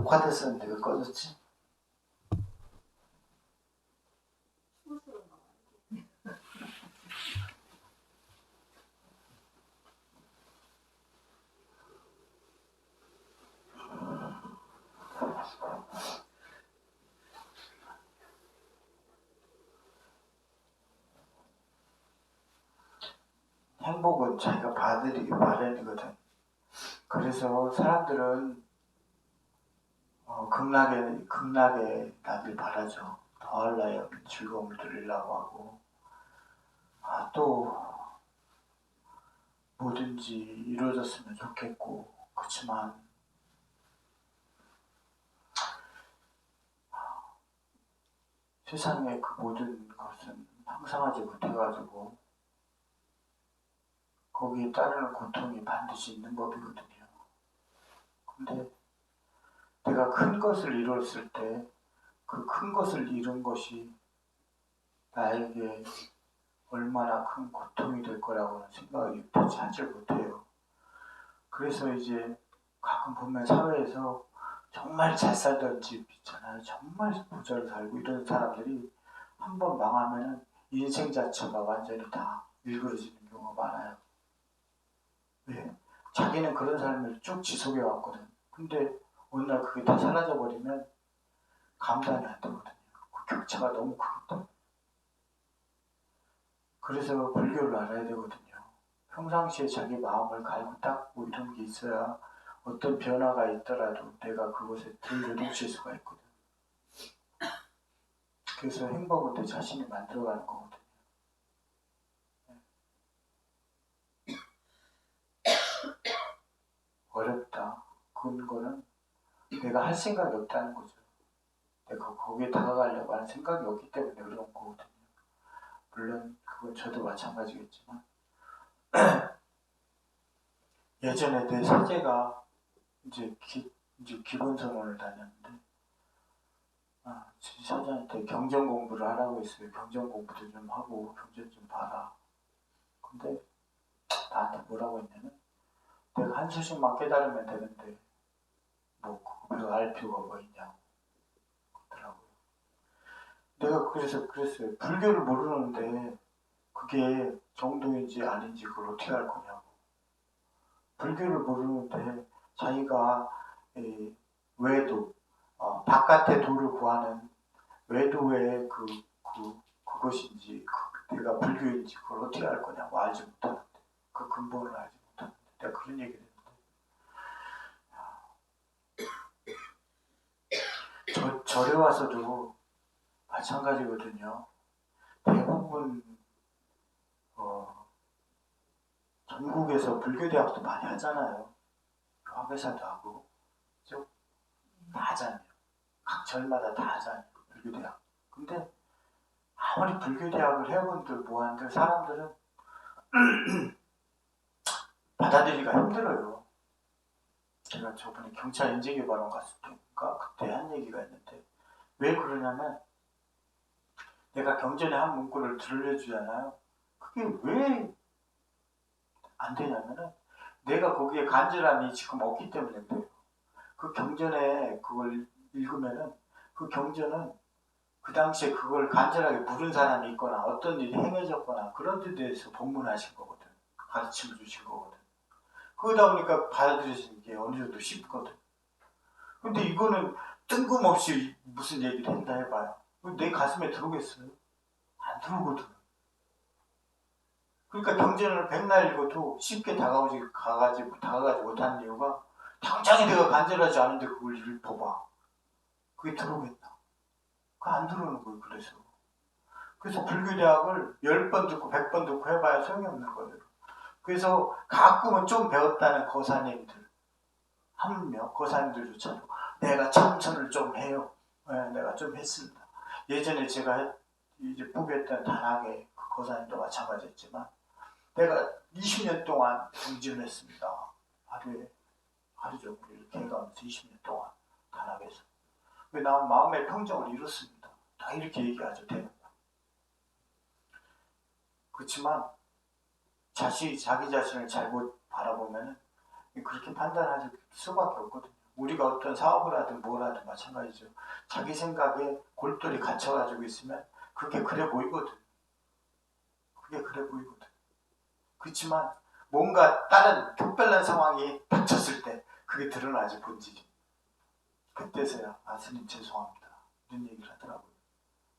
녹화됐었는데 왜 꺼졌지? 행복은 자기가 받으리기 마련이거든. 그래서 사람들은 극락에 나길 바라죠. 더할 나위 없는 즐거움을 누리려고 하고, 또 뭐든지 이루어졌으면 좋겠고, 그렇지만 세상의 그 모든 것은 항상하지 못해가지고 거기에 따르는 고통이 반드시 있는 법이거든요. 근데 내가 큰 것을 이뤘을 때 그 큰 것을 이룬 것이 나에게 얼마나 큰 고통이 될 거라고는 생각이 되지 않질 못해요. 그래서 이제 가끔 보면 사회에서 정말 잘 살던 집 있잖아요. 정말 부자로 살고 이런 사람들이 한번 망하면 인생 자체가 완전히 다 일그러지는 경우가 많아요. 왜? 자기는 그런 삶을 쭉 지속해 왔거든. 근데 어느 날 그게 다 사라져 버리면 감당이 안 되거든요. 그 격차가 너무 크거든. 그래서 불교를 알아야 되거든요. 평상시에 자기 마음을 갈고 닦고 이런 게 있어야 어떤 변화가 있더라도 내가 그것에 덜 요동칠 수가 있거든. 그래서 행복은 내 자신이 만들어가는 거거든요. 어렵다. 그거는 내가 할 생각이 없다는 거죠. 내가 거기에 다가가려고 하는 생각이 없기 때문에 어려운 거거든요. 물론 그건 저도 마찬가지겠지만 예전에 내 사제가 이제 기본선언을 다녔는데 사제한테 경전 공부를 하라고 했어요. 경전 공부도 좀 하고 경전 좀 봐라. 근데 나한테 뭐라고 했냐면 내가 한 수씩만 깨달으면 되는데 뭐 그거 알 필요가 뭐 있냐고 그러더라고요. 내가 그래서 그랬어요. 불교를 모르는데 그게 정도인지 아닌지 그걸 어떻게 할 거냐고. 불교를 모르는데 자기가 외도, 바깥의 도를 구하는 외도의 그것인지 내가 불교인지 그걸 어떻게 알 거냐고 알지 못하는데 그 근본을 알지 못하는데 내가 그런 얘기를 했는데 절에 와서도 마찬가지거든요. 대부분 전국에서 불교대학도 많이 하잖아요. 화교사도 하고 다 하잖아요. 각 절마다 다 하잖아요. 불교대학. 근데 아무리 불교대학을 해본들 뭐한들 사람들은 받아들이기가 힘들어요. 제가 저번에 경찰 인재개발원 갔을 때인가 그때 한 얘기가 있는데 왜 그러냐면 내가 경전에 한 문구를 들려주잖아요. 그게 왜 안 되냐면은 내가 거기에 간절함이 지금 없기 때문에 그래요. 그 경전에 그걸 읽으면은 그 경전은 그 당시에 그걸 간절하게 부른 사람이 있거나 어떤 일이 행해졌거나 그런 데 대해서 법문하신 거거든. 가르침을 주신 거거든. 그러다 보니까 받아들여지는 게 어느 정도 쉽거든. 근데 이거는 뜬금없이 무슨 얘기를 한다 해봐요. 내 가슴에 들어오겠어요? 안 들어오거든. 그러니까 경전을 백날 읽어도 쉽게 다가가지 못하는 이유가 당장에 내가 간절하지 않은데 그걸 읽어봐. 그게 들어오겠나? 그거 안 들어오는 거예요. 그래서 불교대학을 10번 듣고 100번 듣고 해봐야 소용이 없는 거예요. 그래서 가끔은 좀 배웠다는 거사님들 한명 거사님들조차도 내가 참선을 좀 해요. 네, 내가 좀 했습니다. 예전에 제가 이제 부배했던 단학의 그 거사님도 마찬가지였지만 내가 20년 동안 정진을 했습니다. 하루 종일 이렇게 해가면서 20년 동안 단학에서 왜 난 마음의 평정을 이뤘습니다. 다 이렇게 얘기하죠. 되는 거. 그렇지만 자기 자신을 잘못 바라보면 그렇게 판단할 수밖에 없거든요. 우리가 어떤 사업을 하든 뭘 하든 마찬가지죠. 자기 생각에 골똘히 갇혀가지고 있으면 그게 그래 보이거든. 그게 그래 보이거든. 그렇지만 뭔가 다른 특별한 상황이 닥쳤을 때 그게 드러나지, 본질이. 그때서야 스님 죄송합니다 이런 얘기를 하더라고요.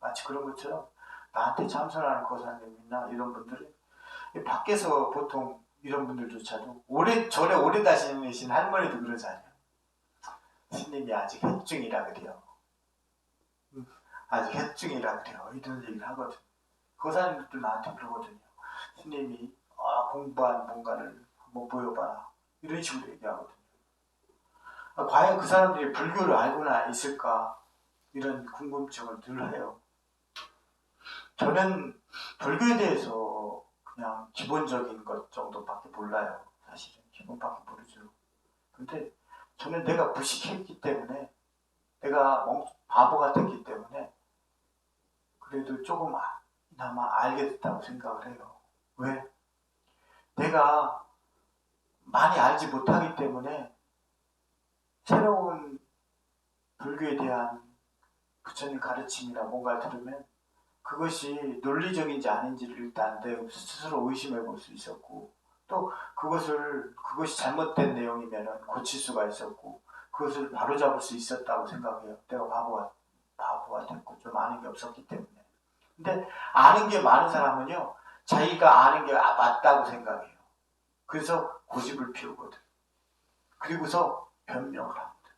마치 그런 것처럼 나한테 참선하는 거사님이나 이런 분들은 밖에서 보통 이런 분들조차도 절에 오래 다니신 할머니도 그러잖아요. 스님이 아직 협중이라 그래요. 아직 협중이라 그래요. 이런 얘기를 하거든. 거사님들도 나한테 그러거든요. 스님이 공부한 뭔가를 한번 보여봐라. 이런 식으로 얘기하거든요. 과연 그 사람들이 불교를 알고나 있을까? 이런 궁금증을 늘 해요. 저는 불교에 대해서 그냥 기본적인 것 정도밖에 몰라요. 사실은 기본밖에 모르죠. 근데 저는 내가 무식했기 때문에, 내가 바보 같았기 때문에 그래도 조금나마 알게 됐다고 생각을 해요. 왜? 내가 많이 알지 못하기 때문에 새로운 불교에 대한 부처님 가르침이나 뭔가를 들으면 그것이 논리적인지 아닌지를 일단 내 스스로 의심해 볼 수 있었고, 또 그것이 잘못된 내용이면 고칠 수가 있었고, 그것을 바로잡을 수 있었다고 생각해요. 내가 바보가 됐고 좀 아는 게 없었기 때문에. 근데 아는 게 많은 사람은요, 자기가 아는 게 맞다고 생각해요. 그래서 고집을 피우거든. 그리고서 변명을 합니다.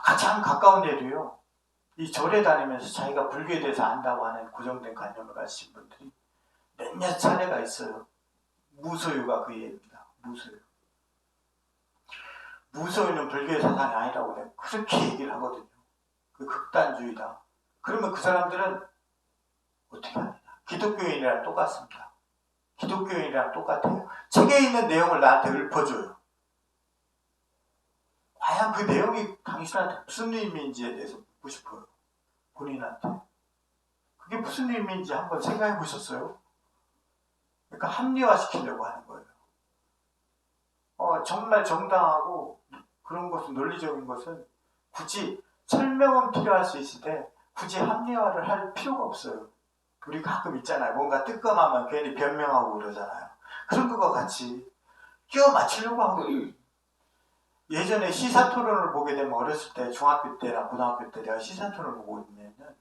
가장 가까운 예로요, 이 절에 다니면서 자기가 불교에 대해서 안다고 하는 고정된 관념을 가지신 분들이 몇몇 차례가 있어요. 무소유가 그 예입니다. 무소유. 무소유는 불교의 사상이 아니라고 내가 그렇게 얘기를 하거든요. 그 극단주의다. 그러면 그 사람들은 어떻게 하느냐. 기독교인이랑 똑같습니다. 기독교인이랑 똑같아요. 책에 있는 내용을 나한테 읊어줘요. 과연 그 내용이 당신한테 무슨 의미인지에 대해서 묻고 싶어요. 본인한테. 그게 무슨 의미인지 한번 생각해 보셨어요? 그러니까 합리화시키려고 하는 거예요. 정말 정당하고 그런 것은, 논리적인 것은 굳이 설명은 필요할 수 있을 때 굳이 합리화를 할 필요가 없어요. 우리 가끔 있잖아요. 뭔가 뜨끔하면 괜히 변명하고 그러잖아요. 그런 것과 같이 끼워 맞추려고 하고, 예전에 시사토론을 보게 되면, 어렸을 때 중학교 때나 고등학교 때 내가 시사토론을 보고 있으면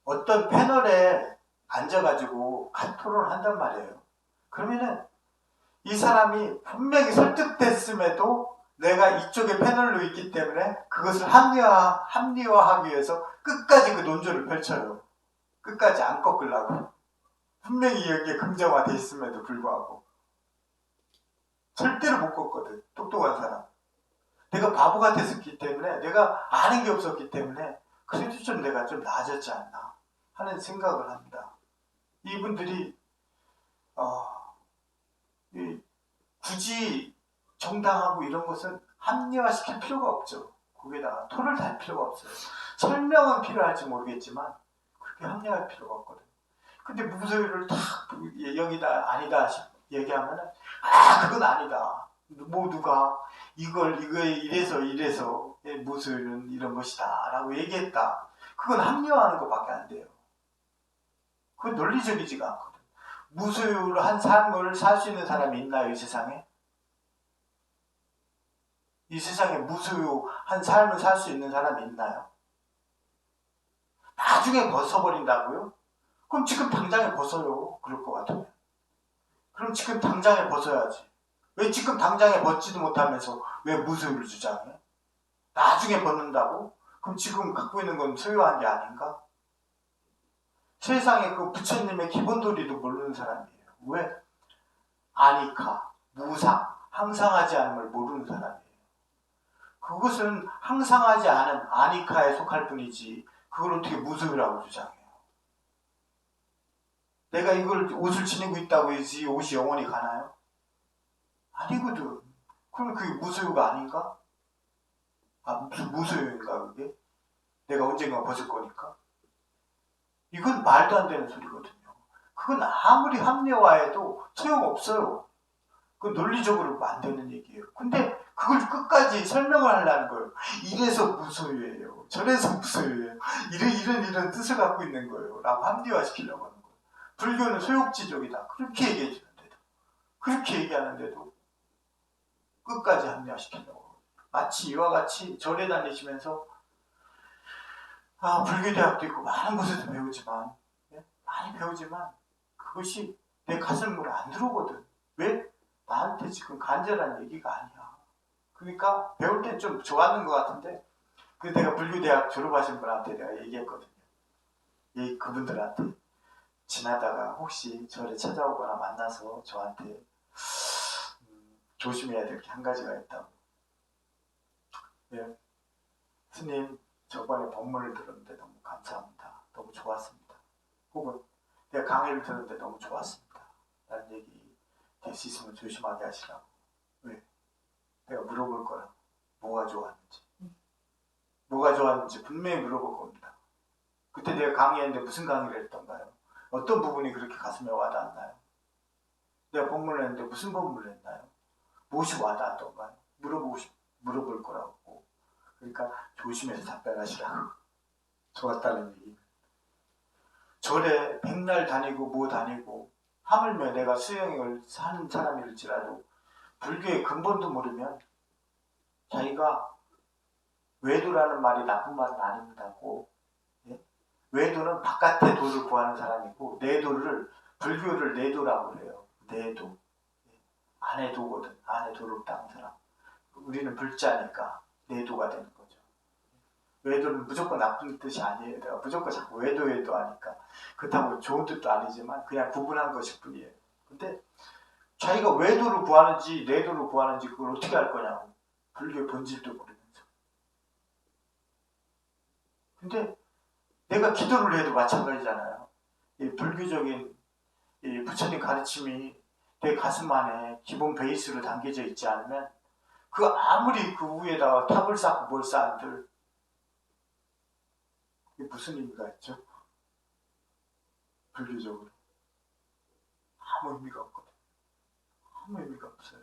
어떤 패널에 앉아가지고 토론을 한단 말이에요. 그러면은 이 사람이 분명히 설득됐음에도 내가 이쪽에 패널로 있기 때문에 그것을 합리화하기 위해서 끝까지 그 논조를 펼쳐요. 끝까지 안 꺾으려고. 분명히 여기에 긍정화돼 있음에도 불구하고. 절대로 못 꺾거든. 똑똑한 사람. 내가 바보 같았기 때문에, 내가 아는 게 없었기 때문에 그래도 좀 내가 좀 나아졌지 않나 하는 생각을 합니다. 이분들이 굳이 정당하고 이런 것은 합리화시킬 필요가 없죠. 거기다가 토를 달 필요가 없어요. 설명은 필요할지 모르겠지만 그렇게 합리화할 필요가 없거든요. 근데 무소유를 다 여기다 아니다 얘기하면은 그건 아니다. 모두가 이걸 이래서 무소유는 이런 것이다 라고 얘기했다. 그건 합리화하는 것밖에 안 돼요. 그건 논리적이지가 않거든. 무소유로 한 삶을 살 수 있는 사람이 있나요, 이 세상에? 이 세상에 무소유 한 삶을 살 수 있는 사람이 있나요? 나중에 벗어버린다고요? 그럼 지금 당장에 벗어요. 그럴 것 같으면. 그럼 지금 당장에 벗어야지. 왜 지금 당장에 벗지도 못하면서 왜 무소유를 주장해? 나중에 벗는다고? 그럼 지금 갖고 있는 건 소유한 게 아닌가? 세상에 그 부처님의 기본 도리도 모르는 사람이에요. 왜? 아니카, 무상, 항상하지 않음을 모르는 사람이에요. 그것은 항상하지 않은 아니카에 속할 뿐이지 그걸 어떻게 무소유라고 주장해요? 내가 이걸 옷을 지니고 있다고 해서 옷이 영원히 가나요? 아니거든. 그럼 그게 무소유가 아닌가? 무슨 무소유인가 그게? 내가 언젠가 벗을 거니까? 이건 말도 안 되는 소리거든요. 그건 아무리 합리화해도 소용없어요. 그 논리적으로 안 되는 얘기예요. 근데 그걸 끝까지 설명을 하려는 거예요. 이래서 무소유예요. 저래서 무소유예요. 이런 뜻을 갖고 있는 거예요. 라고 합리화시키려고 하는 거예요. 불교는 소욕지족이다. 그렇게 얘기해 주는데도, 그렇게 얘기하는데도 끝까지 합리화시키려고 하고, 마치 이와 같이 절에 다니시면서 불교대학도 있고 많은 곳에서 배우지만, 많이 배우지만 그것이 내 가슴으로 안 들어오거든. 왜? 나한테 지금 간절한 얘기가 아니야. 그러니까 배울 때 좀 좋았는 것 같은데, 그 내가 불교대학 졸업하신 분한테 내가 얘기했거든요. 그분들한테 지나다가 혹시 저를 찾아오거나 만나서 저한테 조심해야 될 게 한 가지가 있다고. 네. 스님, 저번에 법문을 들었는데 너무 감사합니다. 너무 좋았습니다. 혹은 내가 강의를 들었는데 너무 좋았습니다. 라는 얘기 될 수 있으면 조심하게 하시라고. 왜? 내가 물어볼 거라. 뭐가 좋았는지. 뭐가 좋았는지 분명히 물어볼 겁니다. 그때 내가 강의했는데 무슨 강의를 했던가요? 어떤 부분이 그렇게 가슴에 와닿았나요? 내가 법문을 했는데 무슨 법문을 했나요? 무엇이 와닿았던가요? 물어볼 거라고. 그러니까 조심해서 답변하시라고. 좋았다는 얘기. 절에 백날 다니고 뭐 다니고 하물며 내가 수행을 하는 사람일지라도 불교의 근본도 모르면 자기가 외도라는 말이 나쁜 말은 아닙니다고. 예? 외도는 바깥의 도를 구하는 사람이고 내도를 불교를 내도라고 해요. 내도. 안의 도거든. 안의 도를 닦는 사람. 우리는 불자니까 내도가 되는 거죠. 외도는 무조건 나쁜 뜻이 아니에요. 내가 무조건 자꾸 외도 하니까. 그렇다고 좋은 뜻도 아니지만 그냥 구분한 것일 뿐이에요. 근데 자기가 외도를 구하는지 내도를 구하는지 그걸 어떻게 알 거냐고. 불교의 본질도 모르면서. 근데 내가 기도를 해도 마찬가지잖아요. 이 불교적인 이 부처님 가르침이 내 가슴 안에 기본 베이스로 담겨져 있지 않으면 그 아무리 그 위에다가 탑을 쌓고 뭘 쌓은들 이게 무슨 의미가 있죠? 불교적으로 아무 의미가 없거든. 아무 의미가 없어요.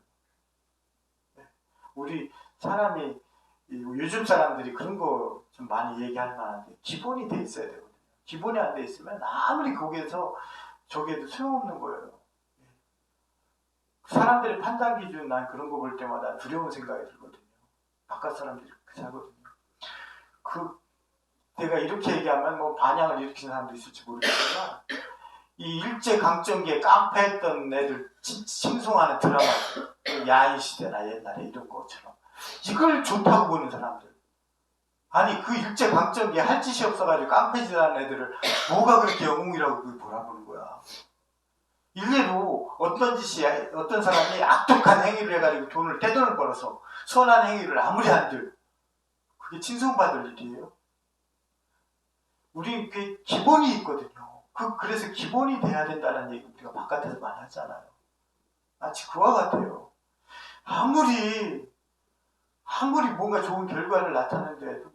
네. 우리 사람이 요즘 사람들이 그런 거 좀 많이 얘기할 만한데 기본이 돼 있어야 되거든요. 기본이 안 돼 있으면 아무리 거기에서 저기에도 소용없는 거예요. 사람들의 판단 기준 난 그런 거 볼 때마다 두려운 생각이 들거든요. 바깥 사람들이 그렇게 살거든요. 내가 이렇게 얘기하면 뭐 반향을 일으키는 사람도 있을지 모르겠지만 이 일제강점기에 깡패했던 애들 칭송하는 드라마 야인시대나 옛날에 이런 것처럼 이걸 좋다고 보는 사람들 아니 그 일제강점기에 할 짓이 없어가지고 깡패짓하는 애들을 뭐가 그렇게 영웅이라고 몰아보는 거야. 일례로 어떤 사람이 악독한 행위를 해가지고 떼돈을 벌어서 선한 행위를 아무리 한들 그게 칭송받을 일이에요. 우리 그 기본이 있거든요. 그래서 기본이 돼야 된다는 얘기 우리가 바깥에서 많이 하잖아요. 마치 그와 같아요. 아무리 뭔가 좋은 결과를 나타내는데도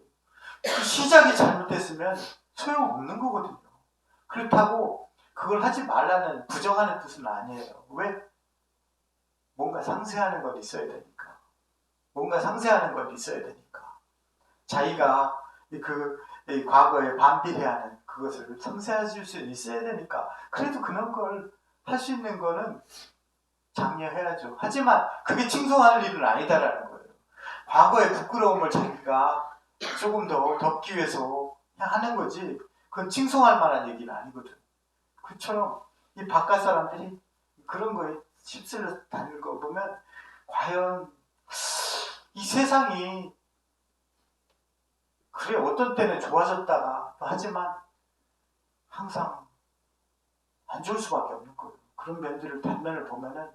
그 시작이 잘못됐으면 소용없는 거거든요. 그렇다고 그걸 하지 말라는 부정하는 뜻은 아니에요. 왜? 뭔가 상쇄하는 건 있어야 되니까. 뭔가 상쇄하는 건 있어야 되니까. 자기가 과거에 반비례하는 그것을 상쇄해 줄 수 있어야 되니까. 그래도 그런 걸 할 수 있는 거는 장려해야죠. 하지만 그게 칭송할 일은 아니다라는 거예요. 과거의 부끄러움을 자기가 조금 더 덮기 위해서 하는 거지 그건 칭송할 만한 얘기는 아니거든. 그처럼 이 바깥 사람들이 그런 거에 휩쓸려 다니는 거 보면 과연 이 세상이 그래 어떤 때는 좋아졌다가 하지만 항상 안 좋을 수밖에 없는 거예요. 그런 면들을 단면을 보면은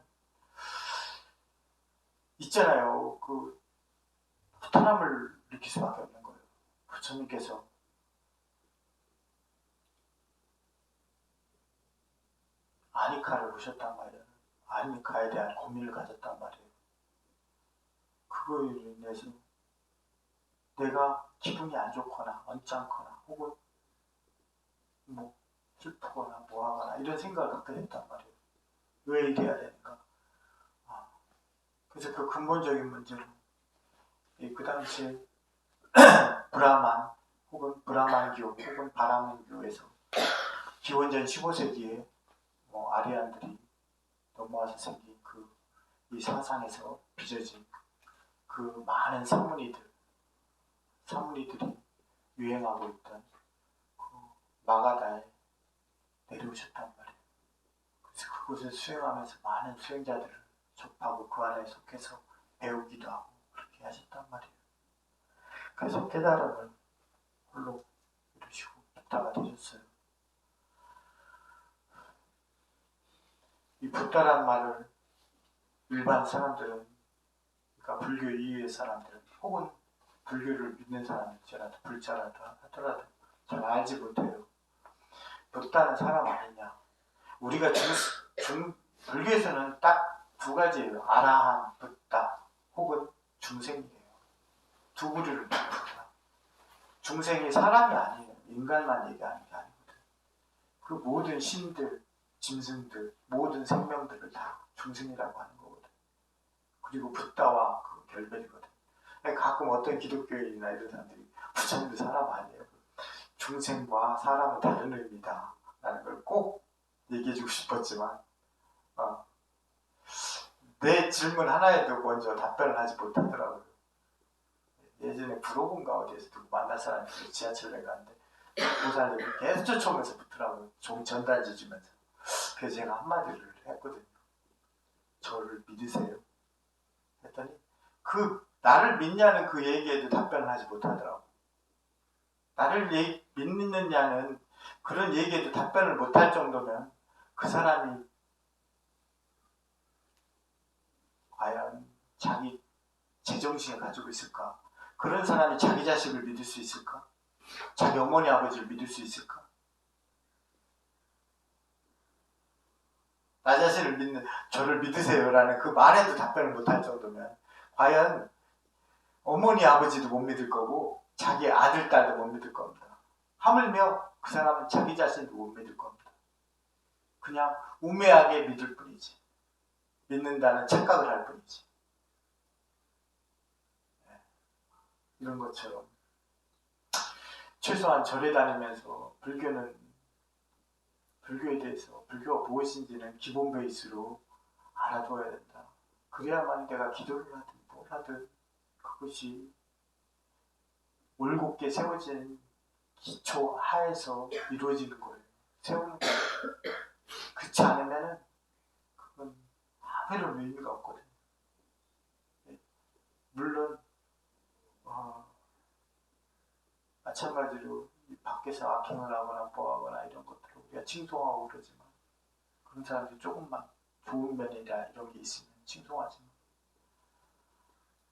있잖아요. 그 불편함을 느낄 수밖에 없는 거예요. 부처님께서 아니카를 보셨단 말이에요. 아니카에 대한 고민을 가졌단 말이에요. 그거에 인해서 내가 기분이 안 좋거나 언짢거나 혹은 뭐 슬프거나 뭐하거나 이런 생각을 갖게 됐단 말이에요. 왜 이래야 되는가? 그래서 그 근본적인 문제는 그 당시에 브라만 혹은 브라만교 혹은 바라문교에서 기원전 15세기에 아리안들이 넘어와서 생긴 이 사상에서 빚어진 그 많은 산문이들이 유행하고 있던 그 마가다에 내려오셨단 말이에요. 그래서 그곳을 수행하면서 많은 수행자들을 접하고 그 안에 속해서 배우기도 하고 그렇게 하셨단 말이에요. 그래서 깨달음을 홀로 이루시고 부다가 되셨어요. 이 부다란 말을 일반 사람들은, 그러니까 불교 이외의 사람들은 혹은 불교를 믿는 사람들이라도 불자라도 하더라도 잘 알지 못해요. 부다는 사람 아니냐. 우리가 불교에서는 딱 두 가지예요. 아라한, 부다 혹은 중생이에요. 두 부류를 봅니다. 중생이 사람이 아니에요. 인간만 얘기하는 게 아니거든. 그 모든 신들, 짐승들, 모든 생명들을 다 중생이라고 하는 거거든. 그리고 부다와 그 결별이거든. 가끔 어떤 기독교인이나 이런 사람들이 부처님도 사람 아니에요. 중생과 사람은 다른 의미다 라는 걸 꼭 얘기해주고 싶었지만 내 질문 하나에도 먼저 답변을 하지 못하더라고요. 예전에 부로군가 어디에서 누구 만날 사람이 지하철에 갔는데 보살님이 계속 쫓아오면서 붙더라고요. 전단지 주면서. 그래서 제가 한마디를 했거든요. 저를 믿으세요? 했더니 나를 믿냐는 그 얘기에도 답변을 하지 못하더라고요. 나를 믿느냐는 그런 얘기에도 답변을 못할 정도면 그 사람이 과연 자기 제정신을 가지고 있을까? 그런 사람이 자기 자식을 믿을 수 있을까? 자기 어머니 아버지를 믿을 수 있을까? 나 자신을 믿는 저를 믿으세요라는 그 말에도 답변을 못할 정도면 과연 어머니 아버지도 못 믿을 거고 자기 아들 딸도 못 믿을 겁니다. 하물며 그 사람은 자기 자신도 못 믿을 겁니다. 그냥 우매하게 믿을 뿐이지. 믿는다는 착각을 할 뿐이지. 이런 것처럼 최소한 절에 다니면서 불교에 대해서 불교가 무엇인지는 기본 베이스로 알아둬야 된다. 그래야만 내가 기도를 하든 뭘 하든 그것이 올곧게 세워진 기초 하에서 이루어지는 거예요. 세우는 거예요. 그렇지 않으면 그건 아무런 의미가 없거든요. 물론 마찬가지로 밖에서 악행을 하거나 뭐하거나 이런 것들을 우리가 칭송하고 그러지만 그런 사람들이 조금만 좋은 면이나 이런 게 있으면 칭송하지만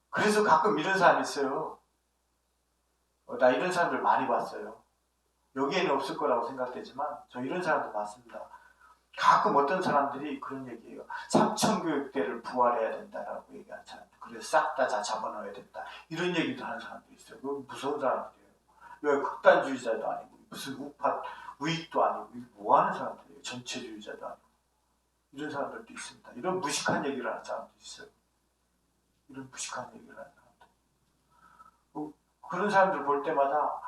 그래서 가끔 이런 사람이 있어요. 나 이런 사람들 많이 봤어요. 여기에는 없을 거라고 생각되지만 저 이런 사람도 봤습니다. 가끔 어떤 사람들이 그런 얘기해요. 삼천교육대를 부활해야 된다라고 얘기하는 사람들. 그래서 싹 다 잡아넣어야 된다. 이런 얘기도 하는 사람도 있어요. 그건 무서운 사람들이에요. 왜 극단주의자도 아니고 무슨 우익도 아니고 뭐 하는 사람들이에요. 전체주의자도 아니고 이런 사람들도 있습니다. 이런 무식한 얘기를 하는 사람도 있어요. 이런 무식한 얘기를 하는 사람들. 그런 사람들 볼 때마다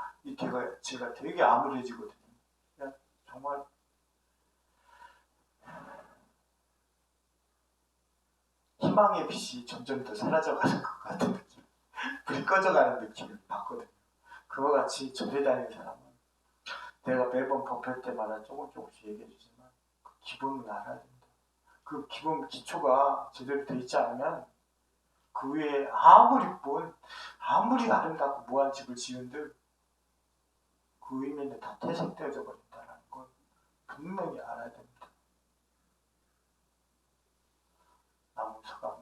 제가 되게 암울해지거든요. 그냥 정말 희망의 빛이 점점 더 사라져가는 것 같은 느낌. 불이 꺼져가는 느낌을 받거든요. 그와 같이 절에 다니는 사람은 내가 매번 법회 때마다 조금씩 얘기해 주지만 그 기본을 알아야 된다. 그 기본 기초가 제대로 돼 있지 않으면 그 위에 아무리 아름답고 무한 집을 지은들 그 의미는 다 퇴색되어져 버린다는 걸 분명히 알아야 됩니다. 나무 서가